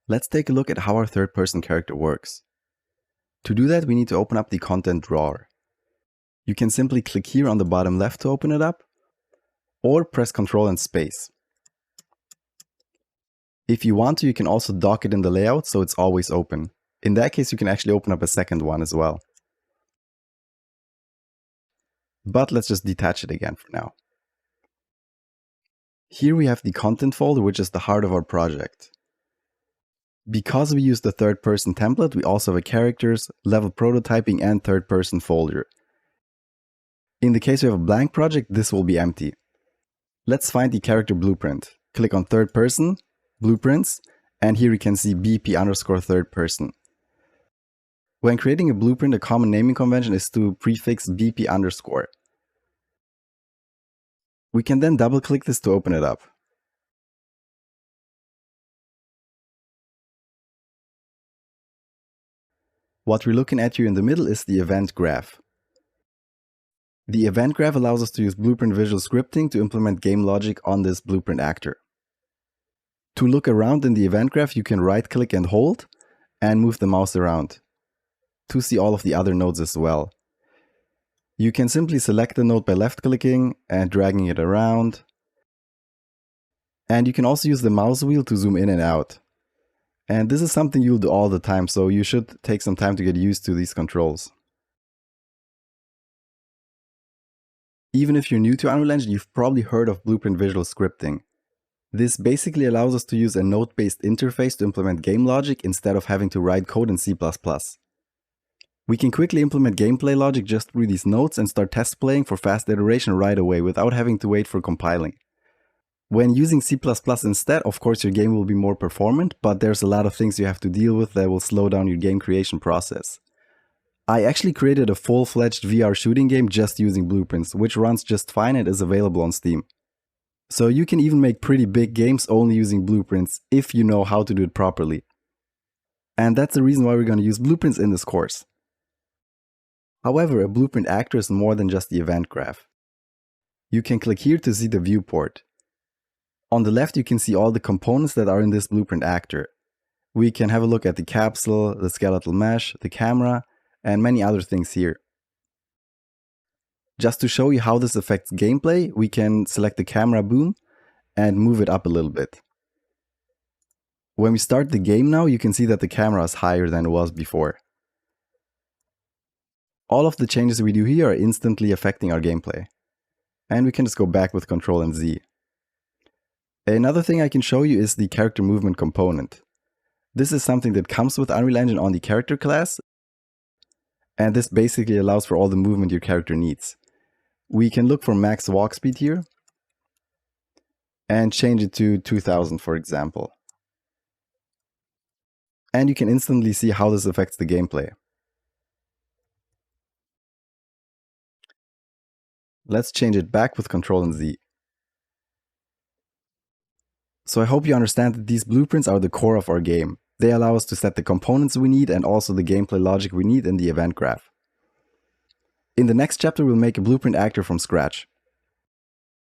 Let's take a look at how our third-person character works. To do that, we need to open up the content drawer. You can simply click here on the bottom left to open it up, or press Ctrl and space. If you want to, you can also dock it in the layout so it's always open. In that case, you can actually open up a second one as well. But let's just detach it again for now. Here we have the content folder, which is the heart of our project. Because we use the third-person template, we also have a characters, level prototyping, and third-person folder. In the case we have a blank project, this will be empty. Let's find the character blueprint. Click on third person, blueprints, and here you can see BP_third person. When creating a blueprint, a common naming convention is to prefix BP_. We can then double click this to open it up. What we're looking at here in the middle is the event graph. The event graph allows us to use Blueprint visual scripting to implement game logic on this Blueprint actor. To look around in the event graph, you can right-click and hold, and move the mouse around to see all of the other nodes as well. You can simply select the node by left-clicking and dragging it around. And you can also use the mouse wheel to zoom in and out. And this is something you'll do all the time, so you should take some time to get used to these controls. Even if you're new to Unreal Engine, you've probably heard of Blueprint visual scripting. This basically allows us to use a node-based interface to implement game logic instead of having to write code in C++. We can quickly implement gameplay logic just through these nodes and start test playing for fast iteration right away without having to wait for compiling. When using C++ instead, of course your game will be more performant, but there's a lot of things you have to deal with that will slow down your game creation process. I actually created a full-fledged VR shooting game just using blueprints, which runs just fine and is available on Steam. So you can even make pretty big games only using blueprints if you know how to do it properly. And that's the reason why we're going to use blueprints in this course. However, a blueprint actor is more than just the event graph. You can click here to see the viewport. On the left, you can see all the components that are in this blueprint actor. We can have a look at the capsule, the skeletal mesh, the camera, and many other things here. Just to show you how this affects gameplay, we can select the camera boom and move it up a little bit. When we start the game now, you can see that the camera is higher than it was before. All of the changes we do here are instantly affecting our gameplay. And we can just go back with Ctrl and Z. Another thing I can show you is the character movement component. This is something that comes with Unreal Engine on the character class, and this basically allows for all the movement your character needs. We can look for max walk speed here and change it to 2000, for example. And you can instantly see how this affects the gameplay. Let's change it back with Ctrl and Z. So I hope you understand that these blueprints are the core of our game. They allow us to set the components we need and also the gameplay logic we need in the event graph. In the next chapter, we'll make a blueprint actor from scratch.